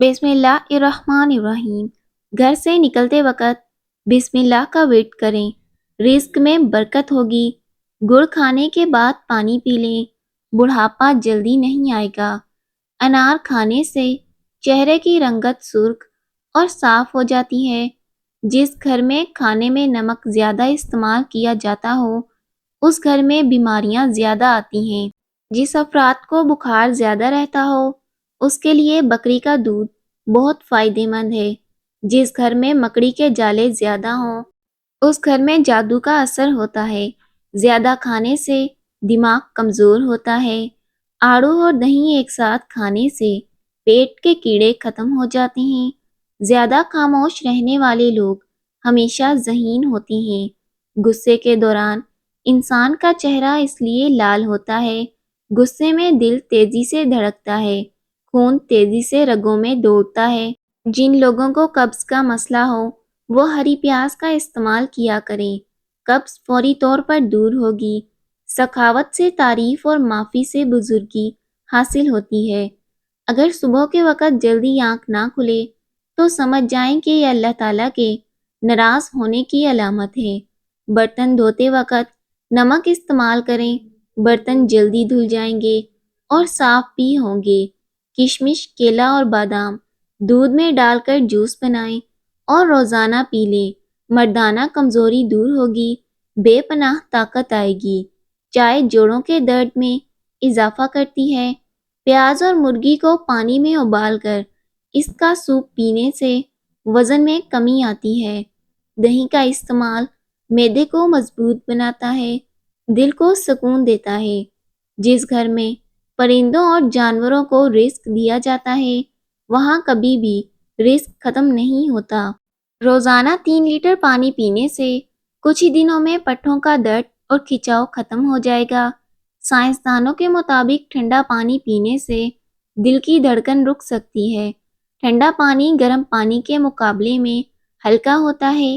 بسم اللہ الرحمن الرحیم۔ گھر سے نکلتے وقت بسم اللہ کا ورد کریں، رزق میں برکت ہوگی۔ گڑ کھانے کے بعد پانی پی لیں، بڑھاپا جلدی نہیں آئے گا۔ انار کھانے سے چہرے کی رنگت سرخ اور صاف ہو جاتی ہے۔ جس گھر میں کھانے میں نمک زیادہ استعمال کیا جاتا ہو، اس گھر میں بیماریاں زیادہ آتی ہیں۔ جس افراد کو بخار زیادہ رہتا ہو، اس کے لیے بکری کا دودھ بہت فائدہ مند ہے۔ جس گھر میں مکڑی کے جالے زیادہ ہوں، اس گھر میں جادو کا اثر ہوتا ہے۔ زیادہ کھانے سے دماغ کمزور ہوتا ہے۔ آڑو اور دہی ایک ساتھ کھانے سے پیٹ کے کیڑے ختم ہو جاتے ہیں۔ زیادہ خاموش رہنے والے لوگ ہمیشہ ذہین ہوتے ہیں۔ غصے کے دوران انسان کا چہرہ اس لیے لال ہوتا ہے، غصے میں دل تیزی سے دھڑکتا ہے، خون تیزی سے رگوں میں دوڑتا ہے۔ جن لوگوں کو قبض کا مسئلہ ہو، وہ ہری پیاز کا استعمال کیا کریں، قبض فوری طور پر دور ہوگی۔ سخاوت سے تعریف اور معافی سے بزرگی حاصل ہوتی ہے۔ اگر صبح کے وقت جلدی آنکھ نہ کھلے تو سمجھ جائیں کہ یہ اللہ تعالیٰ کے ناراض ہونے کی علامت ہے۔ برتن دھوتے وقت نمک استعمال کریں، برتن جلدی دھل جائیں گے اور صاف بھی ہوں گے۔ کشمش، کیلا اور بادام دودھ میں ڈال کر جوس بنائیں اور روزانہ پی لیں۔ مردانہ کمزوری دور ہوگی، بے پناہ طاقت آئے گی۔ چائے جوڑوں کے درد میں اضافہ کرتی ہے۔ پیاز اور مرغی کو پانی میں ابال کر اس کا سوپ پینے سے وزن میں کمی آتی ہے۔ دہی کا استعمال معدے کو مضبوط بناتا ہے، دل کو سکون دیتا ہے۔ جس گھر میں پرندوں اور جانوروں کو رزق دیا جاتا ہے، وہاں کبھی بھی رزق ختم نہیں ہوتا۔ روزانہ 3 لیٹر پانی پینے سے کچھ ہی دنوں میں پٹھوں کا درد اور کھچاؤ ختم ہو جائے گا۔ سائنسدانوں کے مطابق ٹھنڈا پانی پینے سے دل کی دھڑکن رک سکتی ہے۔ ٹھنڈا پانی گرم پانی کے مقابلے میں ہلکا ہوتا ہے۔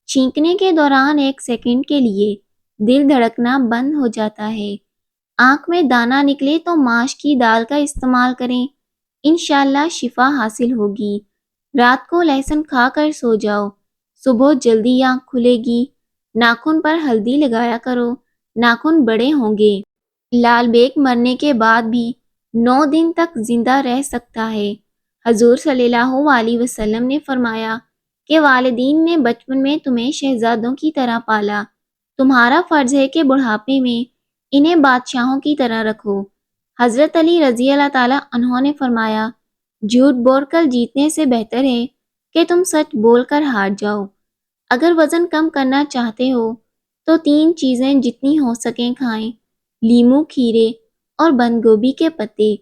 چھینکنے کے دوران 1 سیکنڈ کے لیے دل دھڑکنا بند ہو جاتا ہے۔ آنکھ میں دانہ نکلے تو ماش کی دال کا استعمال کریں، انشاءاللہ شفا حاصل ہوگی۔ رات کو لہسن کھا کر سو جاؤ، صبح جلدی آنکھ کھلے گی۔ ناخن پر ہلدی لگایا کرو، ناخن بڑے ہوں گے۔ لال بیگ مرنے کے بعد بھی 9 دن تک زندہ رہ سکتا ہے۔ حضور صلی اللہ علیہ وسلم نے فرمایا کہ والدین نے بچپن میں تمہیں شہزادوں کی طرح پالا، تمہارا فرض ہے کہ بڑھاپے میں انہیں بادشاہوں کی طرح رکھو۔ حضرت علی رضی اللہ تعالیٰ عنہ نے فرمایا، جھوٹ بول کر جیتنے سے بہتر ہے کہ تم سچ بول کر ہار جاؤ۔ اگر وزن کم کرنا چاہتے ہو تو 3 چیزیں جتنی ہو سکیں کھائیں: لیموں، کھیرے اور بند گوبھی کے پتے۔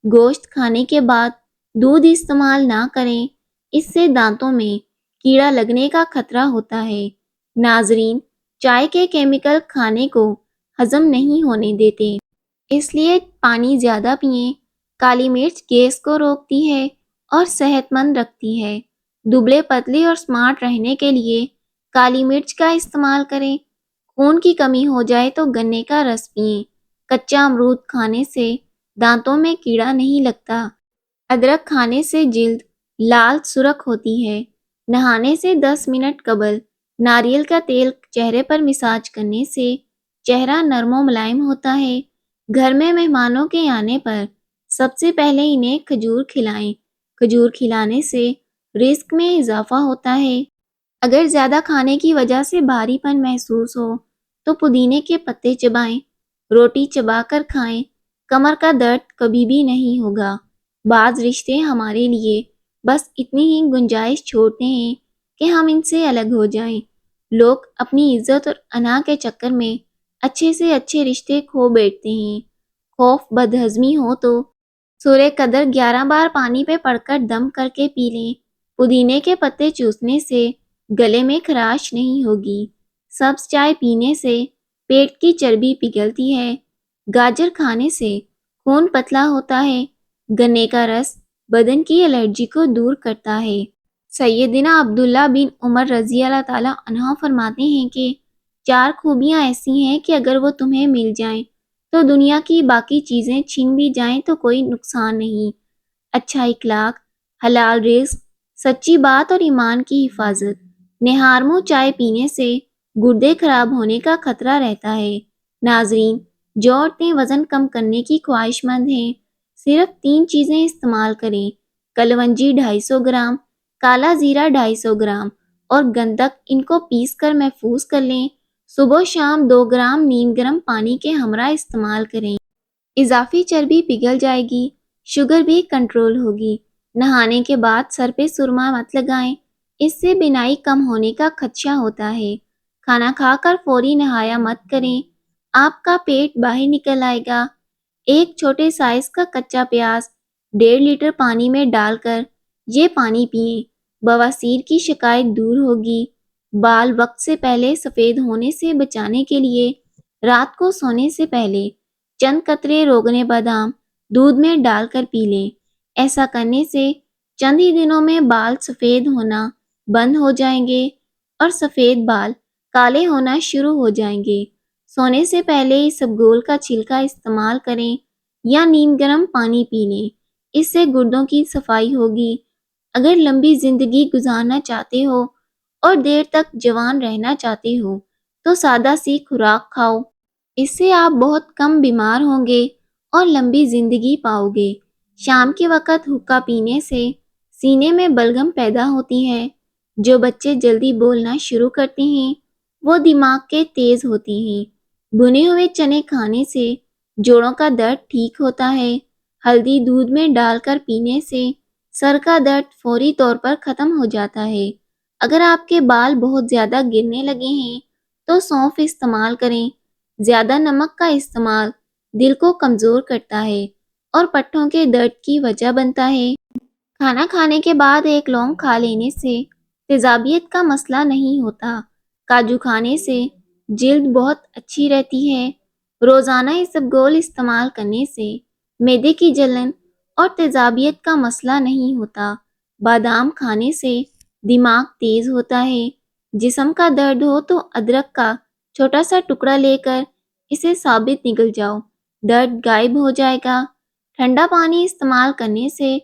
گوشت کھانے کے بعد دودھ استعمال نہ کریں، اس سے دانتوں میں کیڑا لگنے کا خطرہ ہوتا ہے۔ ناظرین، چائے کے کیمیکل کھانے کو ہضم نہیں ہونے دیتے، اس لیے پانی زیادہ پئیں۔ کالی مرچ گیس کو روکتی ہے اور صحت مند رکھتی ہے۔ دبلے پتلے اور سمارٹ رہنے کے لیے کالی مرچ کا استعمال کریں۔ خون کی کمی ہو جائے تو گنے کا رس پئیں۔ کچا امرود کھانے سے دانتوں میں کیڑا نہیں لگتا۔ ادرک کھانے سے جلد لال سرخ ہوتی ہے۔ نہانے سے 10 منٹ قبل ناریل کا تیل چہرے پر مساج کرنے سے چہرہ نرم و ملائم ہوتا ہے۔ گھر میں مہمانوں کے آنے پر سب سے پہلے انہیں کھجور کھلائیں۔ کھجور کھلانے سے رزق میں اضافہ ہوتا ہے۔ اگر زیادہ کھانے کی وجہ سے بھاری پن محسوس ہو تو پودینے کے پتے چبائیں، روٹی چبا کر کھائیں، کمر کا درد کبھی بھی نہیں ہوگا۔ بعض رشتے ہمارے لیے بس اتنی ہی گنجائش چھوڑتے ہیں کہ ہم ان سے الگ ہو جائیں۔ لوگ اپنی عزت اور انا کے چکر میں اچھے سے اچھے رشتے کھو بیٹھتے ہیں۔ خوف بدہضمی ہو تو سورہ قدر 11 بار پانی پہ پڑھ کر دم کر کے پی لیں۔ پودینے کے پتے چوسنے سے گلے میں خراش نہیں ہوگی۔ سبز چائے پینے سے پیٹ کی چربی پگھلتی ہے۔ گاجر کھانے سے خون پتلا ہوتا ہے۔ گنے کا رس بدن کی الرجی کو دور کرتا ہے۔ سیدنا عبداللہ بن عمر رضی اللہ تعالیٰ عنہ فرماتے ہیں کہ 4 خوبیاں ایسی ہیں کہ اگر وہ تمہیں مل جائیں تو دنیا کی باقی چیزیں چھن بھی جائیں تو کوئی نقصان نہیں: اچھا اخلاق، حلال رزق، سچی بات اور ایمان کی حفاظت۔ نہار منہ چائے پینے سے گردے خراب ہونے کا خطرہ رہتا ہے۔ ناظرین، جو عورتیں وزن کم کرنے کی خواہش مند ہیں، صرف 3 چیزیں استعمال کریں: کلونجی 250 گرام، کالا زیرہ 250 گرام اور گندک، ان کو پیس کر محفوظ کر لیں۔ صبح و شام 2 گرام نیم گرم پانی کے ہمراہ استعمال کریں۔ اضافی چربی پگھل جائے گی، شوگر بھی کنٹرول ہوگی۔ نہانے کے بعد سر پہ سرما مت لگائیں، اس سے بینائی کم ہونے کا خدشہ ہوتا ہے۔ کھانا کھا کر فوری نہایا مت کریں، آپ کا پیٹ باہر نکل آئے گا۔ ایک چھوٹے سائز کا کچا پیاز 1.5 لیٹر پانی میں ڈال کر یہ پانی پئیں، بواسیر کی شکایت دور ہوگی۔ بال وقت سے پہلے سفید ہونے سے بچانے کے لیے رات کو سونے سے پہلے چند قطرے روغن بادام دودھ میں ڈال کر پی لیں۔ ایسا کرنے سے چند ہی دنوں میں بال سفید ہونا بند ہو جائیں گے اور سفید بال کالے ہونا شروع ہو جائیں گے۔ سونے سے پہلے اسبگول کا چھلکا استعمال کریں یا نیم گرم پانی پی لیں، اس سے گردوں کی صفائی ہوگی۔ اگر لمبی زندگی گزارنا چاہتے ہو اور دیر تک جوان رہنا چاہتے ہو تو سادہ سی خوراک کھاؤ، اس سے آپ بہت کم بیمار ہوں گے اور لمبی زندگی پاؤ گے۔ شام کے وقت حقہ پینے سے سینے میں بلغم پیدا ہوتی ہے۔ جو بچے جلدی بولنا شروع کرتے ہیں وہ دماغ کے تیز ہوتے ہیں۔ بھنے ہوئے چنے کھانے سے جوڑوں کا درد ٹھیک ہوتا ہے۔ ہلدی دودھ میں ڈال کر پینے سے سر کا درد فوری طور پر ختم ہو جاتا ہے۔ اگر آپ کے بال بہت زیادہ گرنے لگے ہیں تو سونف استعمال کریں۔ زیادہ نمک کا استعمال دل کو کمزور کرتا ہے اور پٹھوں کے درد کی وجہ بنتا ہے۔ کھانا کھانے کے بعد ایک لونگ کھا لینے سے تیزابیت کا مسئلہ نہیں ہوتا۔ کاجو کھانے سے جلد بہت اچھی رہتی ہے۔ روزانہ اسبگول استعمال کرنے سے معدے کی جلن اور تیزابیت کا مسئلہ نہیں ہوتا۔ بادام کھانے سے دماغ تیز ہوتا ہے۔ جسم کا درد ہو تو ادرک کا چھوٹا سا ٹکڑا لے کر اسے ثابت نگل جاؤ، درد غائب ہو جائے گا۔ ٹھنڈا پانی استعمال کرنے سے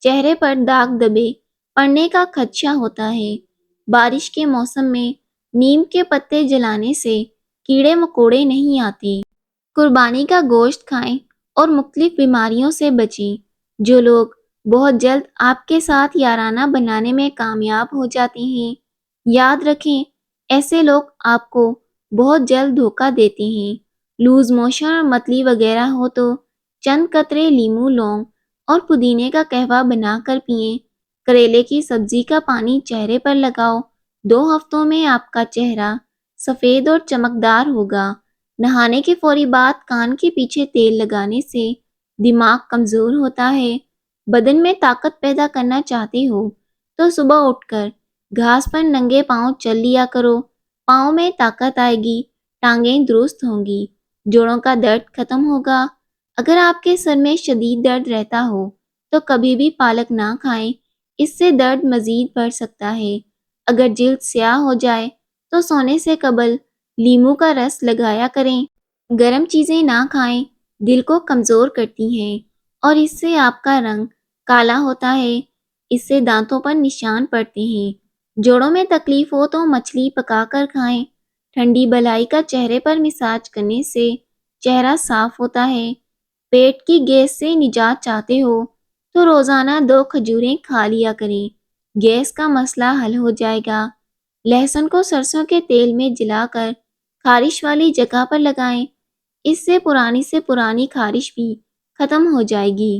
چہرے پر داغ دبے پڑنے کا خدشہ ہوتا ہے۔ بارش کے موسم میں نیم کے پتے جلانے سے کیڑے مکوڑے نہیں آتے۔ قربانی کا گوشت کھائیں اور مختلف بیماریوں سے بچیں۔ جو لوگ بہت جلد آپ کے ساتھ یارانہ بنانے میں کامیاب ہو جاتے ہیں، یاد رکھیں ایسے لوگ آپ کو بہت جلد دھوکہ دیتے ہیں۔ لوز موشن اور متلی وغیرہ ہو تو چند قطرے لیموں، لونگ اور پودینے کا قہوہ بنا کر پئیں۔ کریلے کی سبزی کا پانی چہرے پر لگاؤ، 2 ہفتوں میں آپ کا چہرہ سفید اور چمکدار ہوگا۔ نہانے کے فوری بعد کان کے پیچھے تیل لگانے سے دماغ کمزور ہوتا ہے۔ بدن میں طاقت پیدا کرنا چاہتے ہو تو صبح اٹھ کر گھاس پر ننگے پاؤں چل لیا کرو، پاؤں میں طاقت آئے گی، ٹانگیں درست ہوں گی، جوڑوں کا درد ختم ہوگا۔ اگر آپ کے سر میں شدید درد رہتا ہو تو کبھی بھی پالک نہ کھائیں، اس سے درد مزید بڑھ سکتا ہے۔ اگر جلد سیاہ ہو جائے تو سونے سے قبل لیموں کا رس لگایا کریں۔ گرم چیزیں نہ کھائیں، دل کو کمزور کرتی ہیں اور اس سے آپ کا رنگ کالا ہوتا ہے، اس سے دانتوں پر نشان پڑتے ہیں۔ جوڑوں میں تکلیف ہو تو مچھلی پکا کر کھائیں۔ ٹھنڈی بلائی کا چہرے پر مساج کرنے سے چہرہ صاف ہوتا ہے۔ پیٹ کی گیس سے نجات چاہتے ہو تو روزانہ 2 کھجوریں کھا لیا کریں، گیس کا مسئلہ حل ہو جائے گا۔ لہسن کو سرسوں کے تیل میں جلا کر خارش والی جگہ پر لگائیں، اس سے پرانی خارش بھی ختم ہو جائے گی۔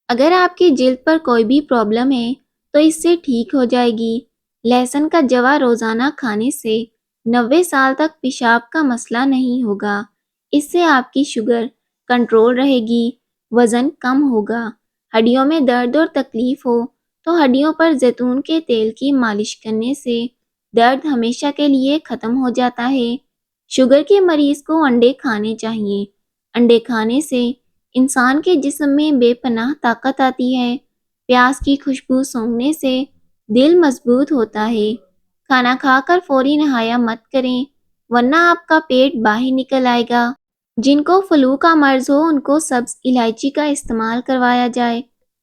اگر آپ کی جلد پر کوئی بھی پرابلم ہے تو اس سے ٹھیک ہو جائے گی۔ لہسن کا جوا روزانہ کھانے سے 90 سال تک پیشاب کا مسئلہ نہیں ہوگا۔ اس سے آپ کی شوگر کنٹرول رہے گی، وزن کم ہوگا۔ ہڈیوں میں درد اور تکلیف ہو تو ہڈیوں پر زیتون کے تیل کی مالش کرنے سے درد ہمیشہ کے لیے ختم ہو جاتا ہے۔ شوگر کے مریض کو انڈے کھانے چاہیے۔ انڈے کھانے سے انسان کے جسم میں بے پناہ طاقت آتی ہے۔ پیاز کی خوشبو سونگھنے سے دل مضبوط ہوتا ہے۔ کھانا کھا کر فوری نہایا مت کریں ورنہ آپ کا پیٹ باہر نکل آئے گا۔ جن کو فلو کا مرض ہو ان کو سبز الائچی کا استعمال کروایا جائے۔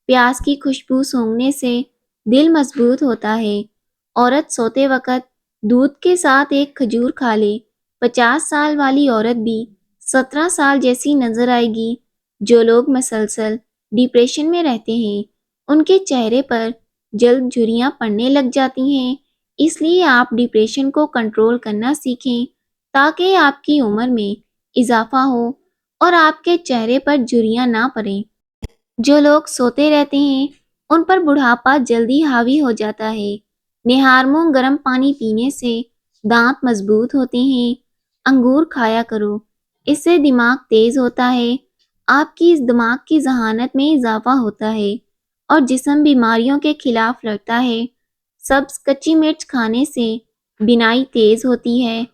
پیاز کی خوشبو سونگھنے سے دل مضبوط ہوتا ہے۔ عورت سوتے وقت دودھ کے ساتھ ایک کھجور کھا لے، 50 سال والی عورت بھی 17 سال جیسی نظر آئے گی۔ جو لوگ مسلسل ڈپریشن میں رہتے ہیں ان کے چہرے پر جلد جھریاں پڑنے لگ جاتی ہیں، اس لیے آپ ڈپریشن کو کنٹرول کرنا سیکھیں تاکہ آپ کی عمر میں اضافہ ہو اور آپ کے چہرے پر جھریاں نہ پڑیں۔ جو لوگ سوتے رہتے ہیں ان پر بڑھاپا جلدی حاوی ہو جاتا ہے۔ نہار منہ گرم پانی پینے سے دانت مضبوط ہوتے ہیں۔ انگور کھایا کرو، اس سے دماغ تیز ہوتا ہے، آپ کی دماغ کی ذہانت میں اضافہ ہوتا ہے اور جسم بیماریوں کے خلاف لڑتا ہے۔ سبز کچی مرچ کھانے سے بینائی تیز ہوتی ہے۔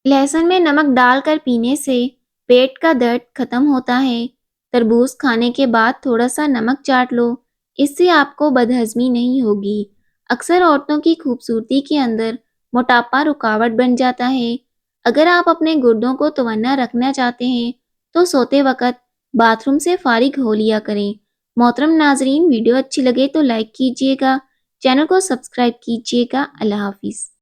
لہسن میں نمک ڈال کر پینے سے پیٹ کا درد ختم ہوتا ہے۔ تربوز کھانے کے بعد تھوڑا سا نمک چاٹ لو، اس سے آپ کو بدہضمی نہیں ہوگی۔ اکثر عورتوں کی خوبصورتی کے اندر موٹاپا رکاوٹ بن جاتا ہے۔ اگر آپ اپنے گردوں کو توانا رکھنا چاہتے ہیں تو سوتے وقت باتھ روم سے فارغ ہو لیا کریں۔ محترم ناظرین، ویڈیو اچھی لگے تو لائک کیجیے گا، چینل کو سبسکرائب کیجیے گا۔ اللہ حافظ۔